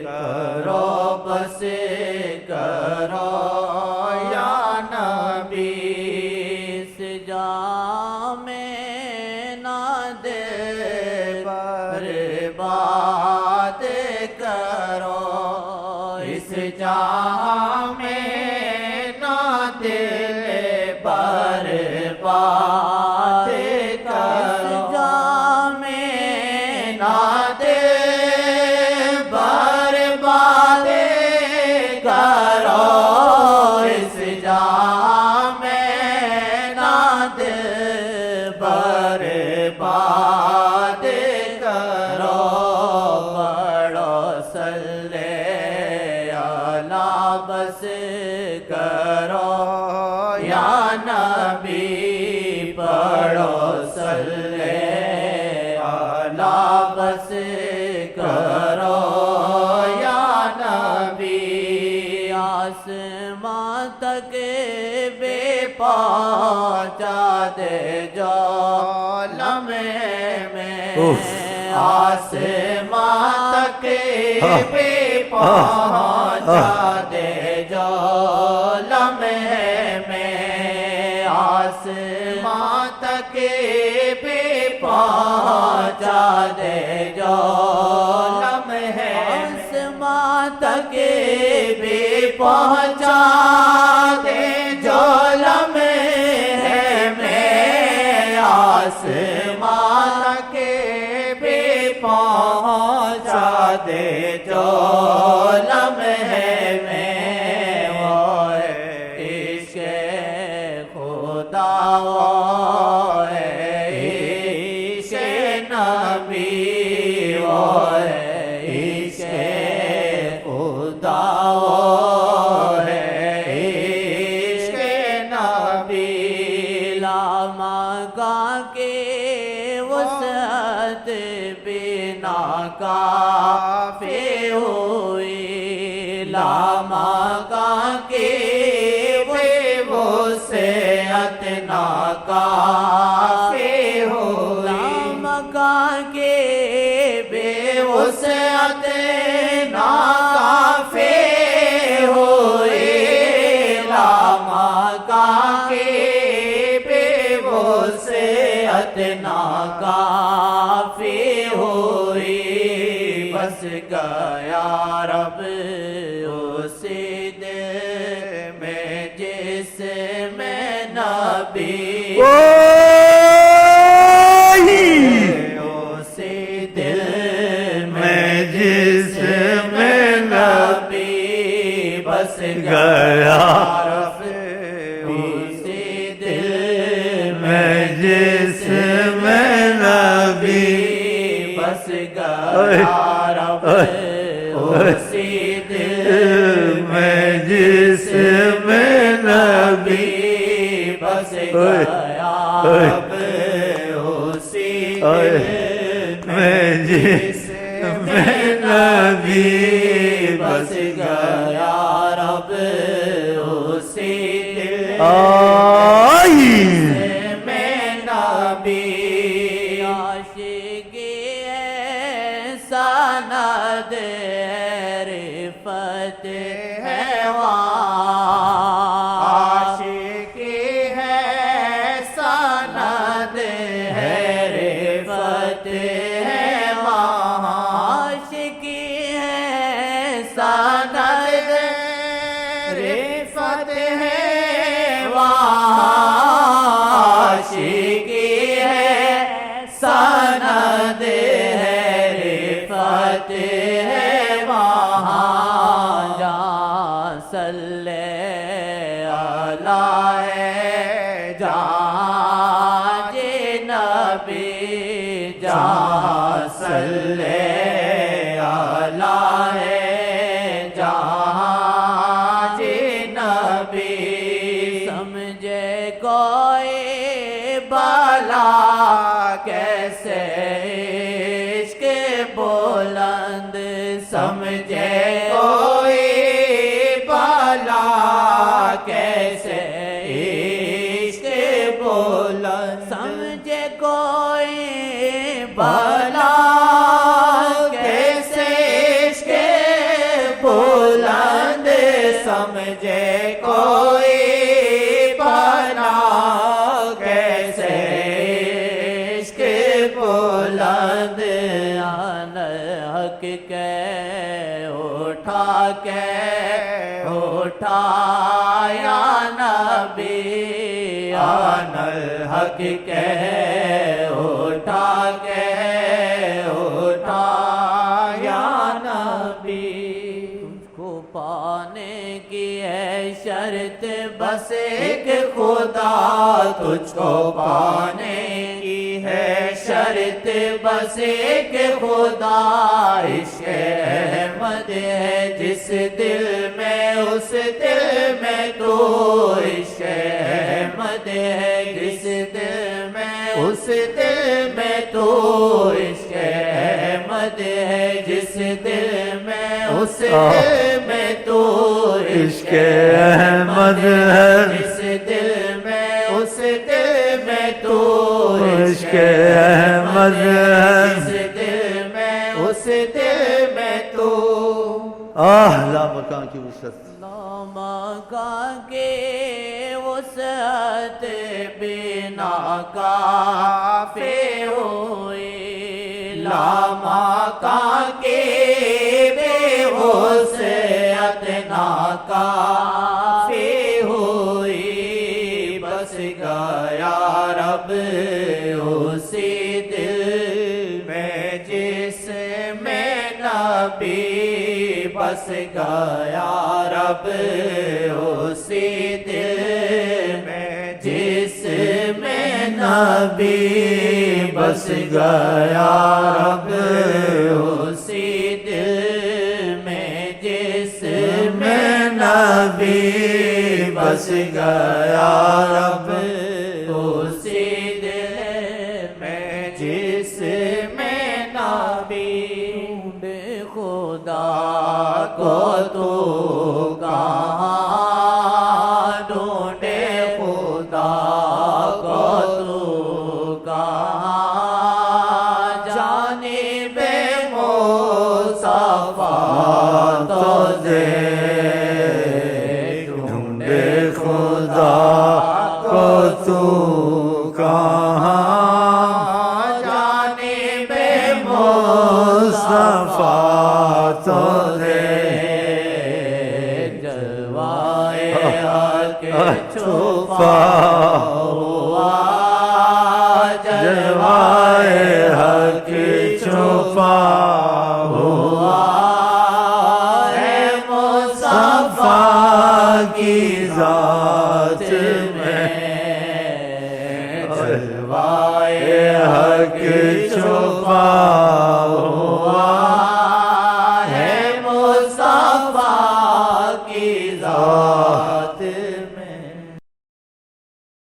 کرو بس کرو یا نبی اس جام نہ دے برباد کرو اس جام نہ دے برباد کرو جام نہ دے برباد کرو اس جام نہ دے برباد کرو پڑھو صلی علی بس کرو یا نبی پڑھو صلی علی بس کرو یا نبی آسمان تک بے پہنچا دے جو لمحے میں آسمان تک بے پہنچا دے جو لمحے میں آسمان تک بے پہنچا دے جو لمحے آسمان تک بے پہنچا دے جو لمحے میں آسمان تک بے پہنچا دے جو لمحے میں وہ عشق خدا وہ عشق نبی وہ عشق خدا وہ عشق نبی لامگا کے وسعت بنا کافی ہوئی لامگا کے وسعت ناکافی ہوئی لامگا کے بے وسعت ناکافی ہوئی لامگا کے بے وسعت ناکافی ہوئی بس گیا رب اسی دل میں جس میں نبی اسی دل میں جس میں نبی بس گیا رب اسی دل میں جس میں نبی بس گیا رب اسی دل میں جس میں نبی بس گیا رب اسی دل میں جس میں نبی بس گیا رب اسی دل میں نبی عاشقی سند رفت ہے وہاں عاشقی ہے سند ہے رفت ہے وہاں عاشقی ہے سند رفت ہے وہاں عاشقی ہے سند ہے رفت ہے وہاں جہاں صلی علی جہاں جی نبی جہاں صلی علی جہاں جی نبی سمجھے کوئی بالا کیسے عشق بلند سمجھے کوئی بالا کیسے عشق بلند سمجھے کوئی بالا کیسے سمجھے کوئی بنا کیسے عشق بلند آن حق کے اٹھا یا نبی آن حق کے اٹھا یا نبی تجھ کو پانے کی ہے شرط بس ایک خدا تجھ کو پانے کی ہے شرط بس ایک خدا عشق احمد ہے جس دل میں اس دل میں تو عشق احمد ہے جس دل میں اس دل میں تو عشق احمد ہے جس دل میں اس دل میں تو عشق احمد ہے جس دل میں اس دل میں تو عشق احمد ہے جس دل میں اس دل میں تو لا مکان کی وسعت لا مکان کی وسعت بنا کافی ہوئی لا مکان کی بے وسعت ناکافی ہوئی بس گیا رب اسی دل میں جس میں نبی بس گیا رب اسی دل میں جس میں نبی بس گیا رب اسی دل میں جس میں نبی بس گیا رب اسی دل میں جس میں نبی ڈھونڈے خدا کو تو کہاں ڈھونڈے خدا کو تو کہاں جانب مصطفیٰ تو دیکھ ڈھونڈے خدا کو تو کہاں جانب مصطفیٰ تو دیکھ جلوائے حق چھپا ہوا جلوائے حق چھپا ہوا ہے مصطفیٰ کی ذات میں جلوائے حق چھپا